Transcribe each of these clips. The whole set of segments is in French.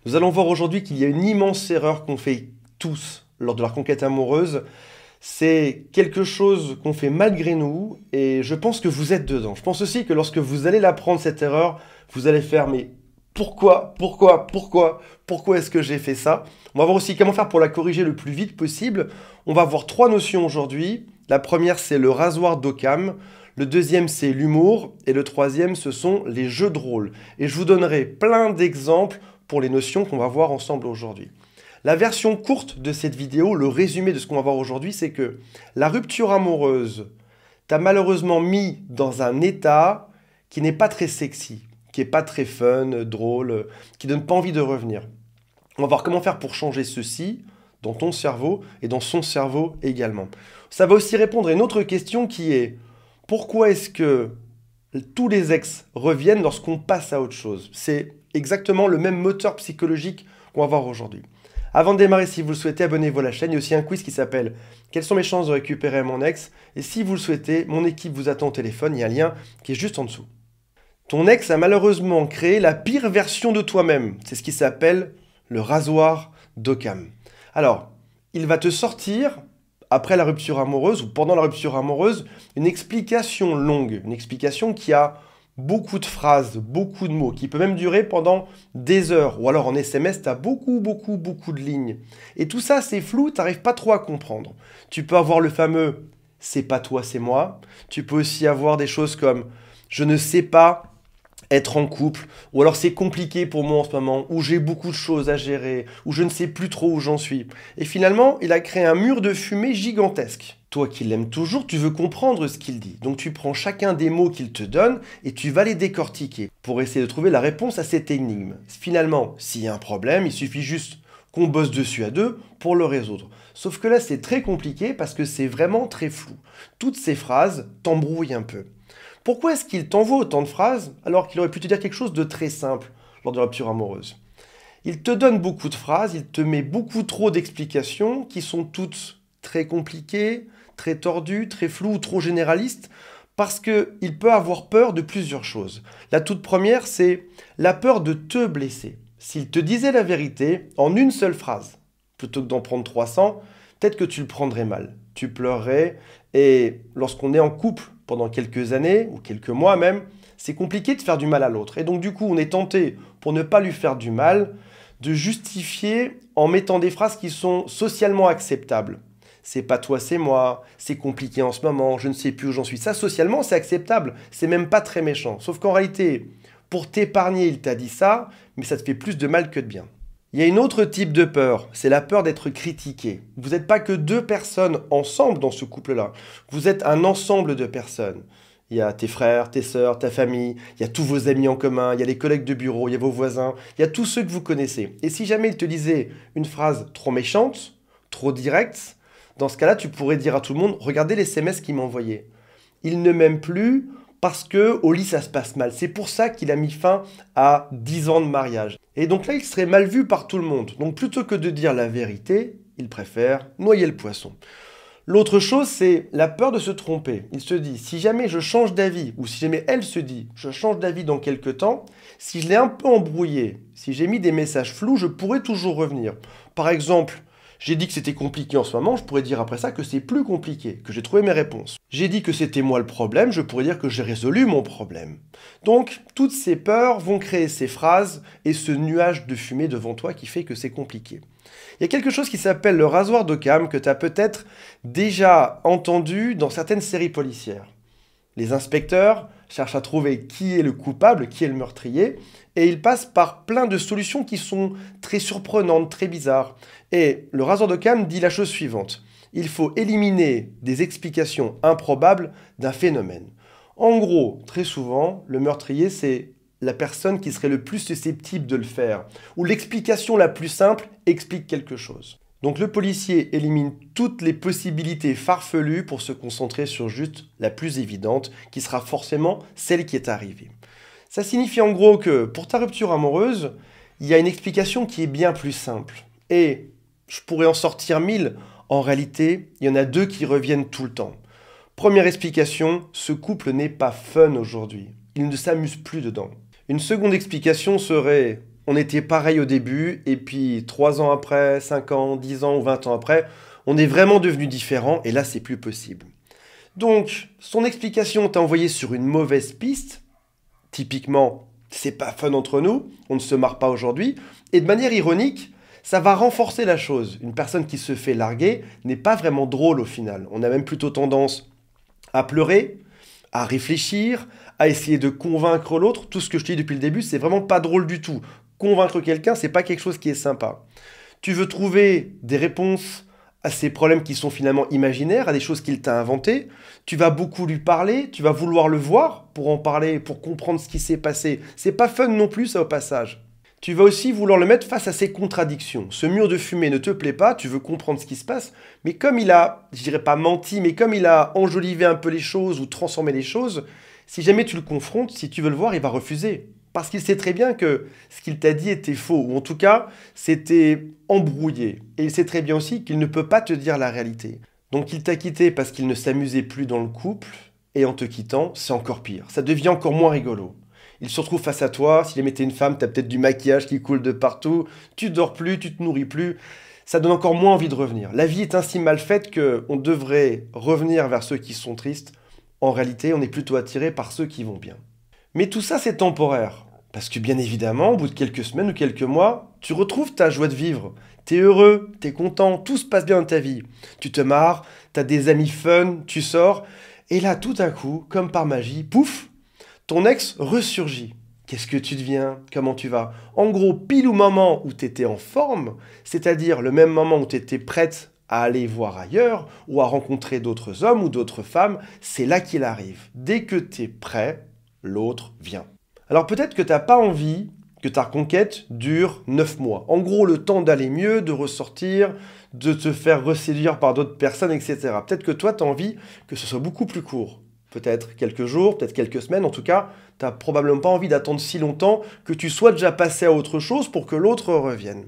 Nous allons voir aujourd'hui qu'il y a une immense erreur qu'on fait tous lors de la conquête amoureuse. C'est quelque chose qu'on fait malgré nous et je pense que vous êtes dedans. Je pense aussi que lorsque vous allez l'apprendre cette erreur, vous allez faire mais pourquoi est-ce que j'ai fait ça? On va voir aussi comment faire pour la corriger le plus vite possible. On va voir trois notions aujourd'hui. La première, c'est le rasoir d'Occam. Le deuxième, c'est l'humour. Et le troisième, ce sont les jeux de rôle. Et je vous donnerai plein d'exemples pour les notions qu'on va voir ensemble aujourd'hui. La version courte de cette vidéo, le résumé de ce qu'on va voir aujourd'hui, c'est que la rupture amoureuse t'a malheureusement mis dans un état qui n'est pas très sexy, qui n'est pas très fun, drôle, qui donne pas envie de revenir. On va voir comment faire pour changer ceci dans ton cerveau et dans son cerveau également. Ça va aussi répondre à une autre question qui est pourquoi est-ce que tous les ex reviennent lorsqu'on passe à autre chose? C'est exactement le même moteur psychologique qu'on va voir aujourd'hui. Avant de démarrer, si vous le souhaitez, abonnez-vous à la chaîne. Il y a aussi un quiz qui s'appelle « Quelles sont mes chances de récupérer mon ex ?» Et si vous le souhaitez, mon équipe vous attend au téléphone. Il y a un lien qui est juste en dessous. Ton ex a malheureusement créé la pire version de toi-même. C'est ce qui s'appelle le rasoir d'Occam. Alors, il va te sortir, après la rupture amoureuse ou pendant la rupture amoureuse, une explication longue, une explication qui a beaucoup de phrases, beaucoup de mots, qui peut même durer pendant des heures. Ou alors en SMS, tu as beaucoup de lignes. Et tout ça, c'est flou, tu n'arrives pas trop à comprendre. Tu peux avoir le fameux « c'est pas toi, c'est moi ». Tu peux aussi avoir des choses comme « je ne sais pas ». Être en couple, ou alors c'est compliqué pour moi en ce moment, ou j'ai beaucoup de choses à gérer, ou je ne sais plus trop où j'en suis. Et finalement, il a créé un mur de fumée gigantesque. Toi qui l'aimes toujours, tu veux comprendre ce qu'il dit. Donc tu prends chacun des mots qu'il te donne et tu vas les décortiquer pour essayer de trouver la réponse à cette énigme. Finalement, s'il y a un problème, il suffit juste qu'on bosse dessus à deux pour le résoudre. Sauf que là, c'est très compliqué parce que c'est vraiment très flou. Toutes ces phrases t'embrouillent un peu. Pourquoi est-ce qu'il t'envoie autant de phrases alors qu'il aurait pu te dire quelque chose de très simple lors de la rupture amoureuse? Il te donne beaucoup de phrases, il te met beaucoup trop d'explications qui sont toutes très compliquées, très tordues, très floues ou trop généralistes parce qu'il peut avoir peur de plusieurs choses. La toute première, c'est la peur de te blesser. S'il te disait la vérité en une seule phrase, plutôt que d'en prendre 300, peut-être que tu le prendrais mal. Tu pleurerais et lorsqu'on est en couple, pendant quelques années, ou quelques mois même, c'est compliqué de faire du mal à l'autre. Et donc du coup, on est tenté, pour ne pas lui faire du mal, de justifier en mettant des phrases qui sont socialement acceptables. C'est pas toi, c'est moi, c'est compliqué en ce moment, je ne sais plus où j'en suis. Ça, socialement, c'est acceptable, c'est même pas très méchant. Sauf qu'en réalité, pour t'épargner, il t'a dit ça, mais ça te fait plus de mal que de bien. Il y a une autre type de peur, c'est la peur d'être critiqué. Vous n'êtes pas que deux personnes ensemble dans ce couple-là. Vous êtes un ensemble de personnes. Il y a tes frères, tes sœurs, ta famille, il y a tous vos amis en commun, il y a les collègues de bureau, il y a vos voisins, il y a tous ceux que vous connaissez. Et si jamais il te disait une phrase trop méchante, trop directe, dans ce cas-là, tu pourrais dire à tout le monde « Regardez les SMS qu'il m'a envoyés. Il ne m'aime plus parce qu'au lit, ça se passe mal. C'est pour ça qu'il a mis fin à 10 ans de mariage. » Et donc là, il serait mal vu par tout le monde. Donc plutôt que de dire la vérité, il préfère noyer le poisson. L'autre chose, c'est la peur de se tromper. Il se dit, si jamais je change d'avis, ou si jamais elle se dit, je change d'avis dans quelques temps, si je l'ai un peu embrouillé, si j'ai mis des messages flous, je pourrais toujours revenir. Par exemple, j'ai dit que c'était compliqué en ce moment, je pourrais dire après ça que c'est plus compliqué, que j'ai trouvé mes réponses. J'ai dit que c'était moi le problème, je pourrais dire que j'ai résolu mon problème. Donc, toutes ces peurs vont créer ces phrases et ce nuage de fumée devant toi qui fait que c'est compliqué. Il y a quelque chose qui s'appelle le rasoir d'Occam que tu as peut-être déjà entendu dans certaines séries policières. Les inspecteurs cherchent à trouver qui est le coupable, qui est le meurtrier, et ils passent par plein de solutions qui sont très surprenantes, très bizarres. Et le rasoir d'Occam dit la chose suivante. Il faut éliminer des explications improbables d'un phénomène. En gros, très souvent, le meurtrier, c'est la personne qui serait le plus susceptible de le faire, ou l'explication la plus simple explique quelque chose. Donc le policier élimine toutes les possibilités farfelues pour se concentrer sur juste la plus évidente, qui sera forcément celle qui est arrivée. Ça signifie en gros que pour ta rupture amoureuse, il y a une explication qui est bien plus simple. Et je pourrais en sortir 1000, en réalité, il y en a deux qui reviennent tout le temps. Première explication, ce couple n'est pas fun aujourd'hui. Il ne s'amuse plus dedans. Une seconde explication serait on était pareil au début, et puis 3 ans après, 5 ans, 10 ans ou 20 ans après, on est vraiment devenu différent, et là, c'est plus possible. Donc, son explication t'a envoyé sur une mauvaise piste. Typiquement, c'est pas fun entre nous, on ne se marre pas aujourd'hui, et de manière ironique, ça va renforcer la chose. Une personne qui se fait larguer n'est pas vraiment drôle au final. On a même plutôt tendance à pleurer, à réfléchir, à essayer de convaincre l'autre. Tout ce que je te dis depuis le début, c'est vraiment pas drôle du tout. Convaincre quelqu'un, c'est pas quelque chose qui est sympa. Tu veux trouver des réponses à ces problèmes qui sont finalement imaginaires, à des choses qu'il t'a inventées. Tu vas beaucoup lui parler, tu vas vouloir le voir pour en parler, pour comprendre ce qui s'est passé. C'est pas fun non plus, ça, au passage. Tu vas aussi vouloir le mettre face à ses contradictions. Ce mur de fumée ne te plaît pas, tu veux comprendre ce qui se passe, mais comme il a, je dirais pas menti, mais comme il a enjolivé un peu les choses ou transformé les choses, si jamais tu le confrontes, si tu veux le voir, il va refuser. Parce qu'il sait très bien que ce qu'il t'a dit était faux, ou en tout cas, c'était embrouillé. Et il sait très bien aussi qu'il ne peut pas te dire la réalité. Donc il t'a quitté parce qu'il ne s'amusait plus dans le couple, et en te quittant, c'est encore pire. Ça devient encore moins rigolo. Il se retrouve face à toi, s'il aimait une femme, t'as peut-être du maquillage qui coule de partout, tu dors plus, tu te nourris plus, ça donne encore moins envie de revenir. La vie est ainsi mal faite qu'on devrait revenir vers ceux qui sont tristes. En réalité, on est plutôt attiré par ceux qui vont bien. Mais tout ça, c'est temporaire. Parce que bien évidemment, au bout de quelques semaines ou quelques mois, tu retrouves ta joie de vivre. T'es heureux, t'es content, tout se passe bien dans ta vie. Tu te marres, t'as des amis fun, tu sors, et là, tout à coup, comme par magie, pouf, ton ex ressurgit. Qu'est-ce que tu deviens? Comment tu vas? En gros, pile au moment où tu étais en forme, c'est-à-dire le même moment où tu étais prête à aller voir ailleurs ou à rencontrer d'autres hommes ou d'autres femmes, c'est là qu'il arrive. Dès que tu es prêt, l'autre vient. Alors peut-être que tu n'as pas envie que ta reconquête dure 9 mois. En gros, le temps d'aller mieux, de ressortir, de te faire reséduire par d'autres personnes, etc. Peut-être que toi, tu as envie que ce soit beaucoup plus court. Peut-être quelques jours, peut-être quelques semaines. En tout cas, tu n'as probablement pas envie d'attendre si longtemps que tu sois déjà passé à autre chose pour que l'autre revienne.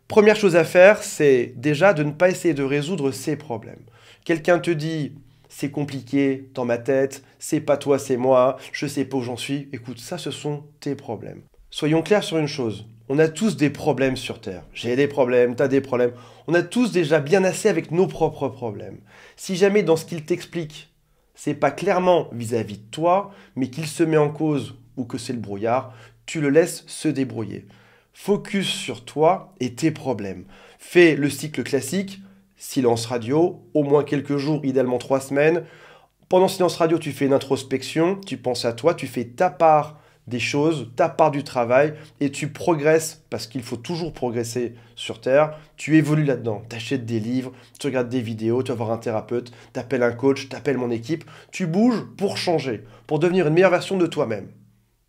Première chose à faire, c'est déjà de ne pas essayer de résoudre ces problèmes. Quelqu'un te dit « c'est compliqué dans ma tête, c'est pas toi, c'est moi, je sais pas où j'en suis ». Écoute, ça, ce sont tes problèmes. Soyons clairs sur une chose. On a tous des problèmes sur Terre. J'ai des problèmes, tu as des problèmes. On a tous déjà bien assez avec nos propres problèmes. Si jamais dans ce qu'il t'explique, c'est pas clairement vis-à-vis de toi, mais qu'il se met en cause ou que c'est le brouillard, tu le laisses se débrouiller. Focus sur toi et tes problèmes. Fais le cycle classique, silence radio, au moins quelques jours, idéalement 3 semaines. Pendant silence radio, tu fais une introspection, tu penses à toi, tu fais ta part des choses, ta part du travail, et tu progresses, parce qu'il faut toujours progresser sur Terre, tu évolues là-dedans, tu achètes des livres, tu regardes des vidéos, tu vas voir un thérapeute, tu appelles un coach, tu appelles mon équipe, tu bouges pour changer, pour devenir une meilleure version de toi-même.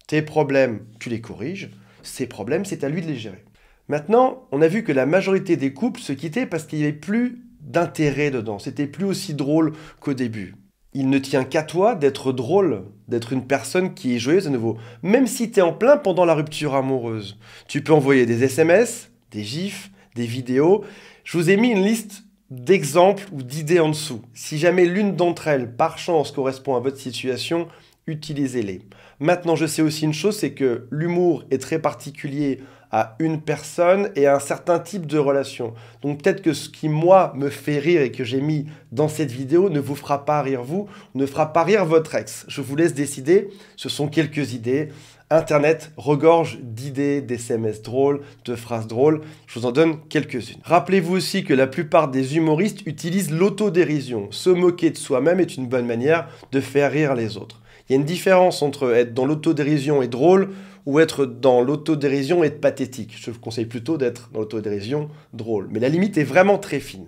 Tes problèmes, tu les corriges, ces problèmes, c'est à lui de les gérer. Maintenant, on a vu que la majorité des couples se quittaient parce qu'il n'y avait plus d'intérêt dedans, c'était plus aussi drôle qu'au début. Il ne tient qu'à toi d'être drôle, d'être une personne qui est joyeuse à nouveau. Même si tu es en plein pendant la rupture amoureuse. Tu peux envoyer des SMS, des gifs, des vidéos. Je vous ai mis une liste d'exemples ou d'idées en dessous. Si jamais l'une d'entre elles, par chance, correspond à votre situation, utilisez-les. Maintenant, je sais aussi une chose, c'est que l'humour est très particulier à une personne et à un certain type de relation. Donc peut-être que ce qui, moi, me fait rire et que j'ai mis dans cette vidéo ne vous fera pas rire vous, ne fera pas rire votre ex. Je vous laisse décider, ce sont quelques idées. Internet regorge d'idées, d'SMS drôles, de phrases drôles. Je vous en donne quelques-unes. Rappelez-vous aussi que la plupart des humoristes utilisent l'autodérision. Se moquer de soi-même est une bonne manière de faire rire les autres. Il y a une différence entre être dans l'autodérision et drôle ou être dans l'autodérision et être pathétique. Je vous conseille plutôt d'être dans l'autodérision drôle. Mais la limite est vraiment très fine.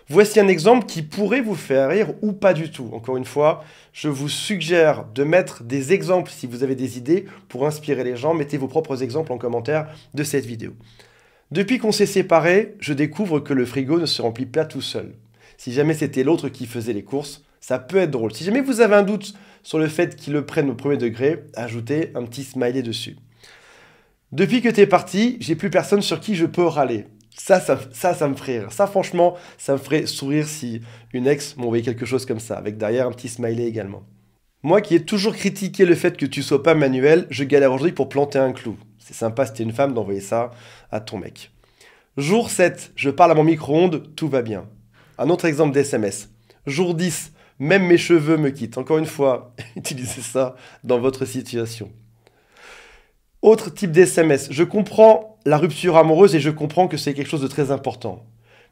Voici un exemple qui pourrait vous faire rire ou pas du tout. Encore une fois, je vous suggère de mettre des exemples si vous avez des idées pour inspirer les gens. Mettez vos propres exemples en commentaire de cette vidéo. Depuis qu'on s'est séparés, je découvre que le frigo ne se remplit pas tout seul. Si jamais c'était l'autre qui faisait les courses, ça peut être drôle. Si jamais vous avez un doute sur le fait qu'il le prenne au premier degré, ajoutez un petit smiley dessus. Depuis que t'es parti, j'ai plus personne sur qui je peux râler. Ça me ferait rire. Ça, franchement, ça me ferait sourire si une ex m'envoyait quelque chose comme ça, avec derrière un petit smiley également. Moi qui ai toujours critiqué le fait que tu sois pas manuel, je galère aujourd'hui pour planter un clou. C'est sympa si t'es une femme d'envoyer ça à ton mec. Jour 7, je parle à mon micro-ondes, tout va bien. Un autre exemple d'SMS. Jour 10, même mes cheveux me quittent. Encore une fois, utilisez ça dans votre situation. Autre type d'SMS. Je comprends la rupture amoureuse et je comprends que c'est quelque chose de très important.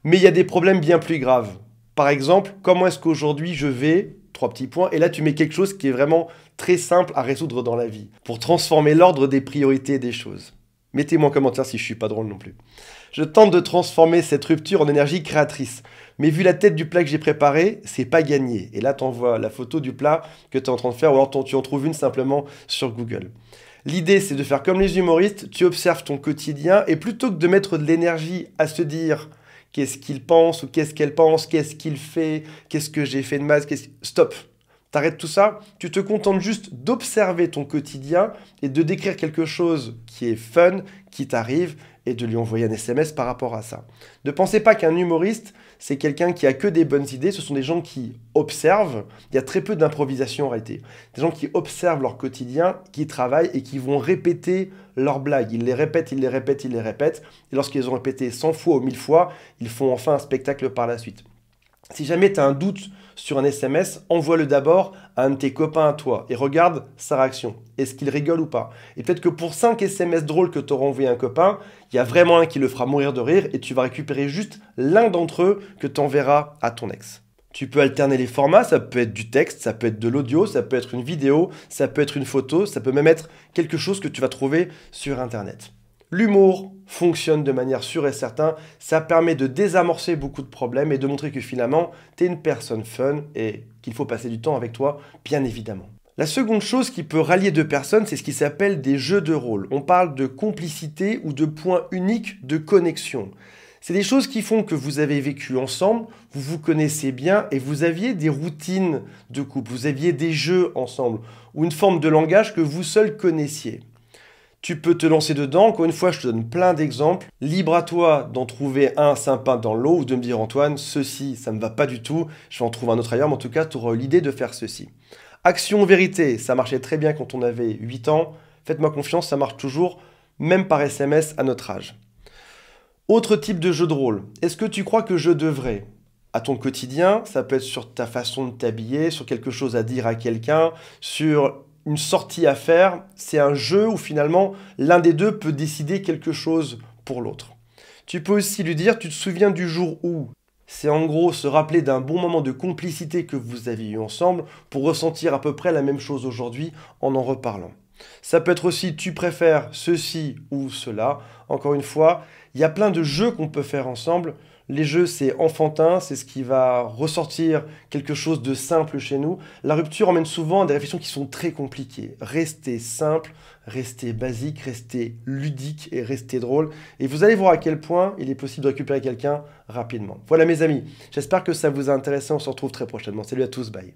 Mais il y a des problèmes bien plus graves. Par exemple, comment est-ce qu'aujourd'hui je vais... 3 petits points. Et là, tu mets quelque chose qui est vraiment très simple à résoudre dans la vie. Pour transformer l'ordre des priorités des choses. Mettez-moi en commentaire si je suis pas drôle non plus. Je tente de transformer cette rupture en énergie créatrice. Mais vu la tête du plat que j'ai préparé, c'est pas gagné. Et là, t'envoies la photo du plat que tu es en train de faire ou alors tu en trouves une simplement sur Google. L'idée, c'est de faire comme les humoristes. Tu observes ton quotidien et plutôt que de mettre de l'énergie à se dire qu'est-ce qu'il pense ou qu'est-ce qu'elle pense, qu'est-ce qu'il fait, qu'est-ce que j'ai fait de mal, stop. T'arrêtes tout ça, tu te contentes juste d'observer ton quotidien et de décrire quelque chose qui est fun, qui t'arrive, et de lui envoyer un SMS par rapport à ça. Ne pensez pas qu'un humoriste, c'est quelqu'un qui a que des bonnes idées, ce sont des gens qui observent, il y a très peu d'improvisation en réalité. Des gens qui observent leur quotidien, qui travaillent et qui vont répéter leurs blagues. Ils les répètent, ils les répètent, ils les répètent, et lorsqu'ils ont répété 100 fois ou 1000 fois, ils font enfin un spectacle par la suite. Si jamais tu as un doute sur un SMS, envoie-le d'abord à un de tes copains à toi et regarde sa réaction. Est-ce qu'il rigole ou pas? Et peut-être que pour 5 SMS drôles que tu auras envoyé à un copain, il y a vraiment un qui le fera mourir de rire et tu vas récupérer juste l'un d'entre eux que tu enverras à ton ex. Tu peux alterner les formats, ça peut être du texte, ça peut être de l'audio, ça peut être une vidéo, ça peut être une photo, ça peut même être quelque chose que tu vas trouver sur Internet. L'humour fonctionne de manière sûre et certaine, ça permet de désamorcer beaucoup de problèmes et de montrer que finalement, tu es une personne fun et qu'il faut passer du temps avec toi, bien évidemment. La seconde chose qui peut rallier deux personnes, c'est ce qui s'appelle des jeux de rôle. On parle de complicité ou de points uniques de connexion. C'est des choses qui font que vous avez vécu ensemble, vous vous connaissez bien et vous aviez des routines de couple, vous aviez des jeux ensemble ou une forme de langage que vous seul connaissiez. Tu peux te lancer dedans. Encore une fois, je te donne plein d'exemples. Libre à toi d'en trouver un sympa dans l'eau ou de me dire Antoine, ceci, ça ne me va pas du tout. Je vais en trouver un autre ailleurs, mais en tout cas, tu auras eu l'idée de faire ceci. Action vérité, ça marchait très bien quand on avait 8 ans. Faites-moi confiance, ça marche toujours, même par SMS à notre âge. Autre type de jeu de rôle. Est-ce que tu crois que je devrais? À ton quotidien, ça peut être sur ta façon de t'habiller, sur quelque chose à dire à quelqu'un, sur une sortie à faire, c'est un jeu où finalement l'un des deux peut décider quelque chose pour l'autre. Tu peux aussi lui dire, tu te souviens du jour où? C'est en gros se rappeler d'un bon moment de complicité que vous avez eu ensemble pour ressentir à peu près la même chose aujourd'hui en reparlant. Ça peut être aussi, tu préfères ceci ou cela. Encore une fois, il y a plein de jeux qu'on peut faire ensemble. Les jeux, c'est enfantin, c'est ce qui va ressortir quelque chose de simple chez nous. La rupture emmène souvent à des réflexions qui sont très compliquées. Restez simple, restez basique, restez ludique et restez drôle. Et vous allez voir à quel point il est possible de récupérer quelqu'un rapidement. Voilà mes amis, j'espère que ça vous a intéressé. On se retrouve très prochainement. Salut à tous, bye.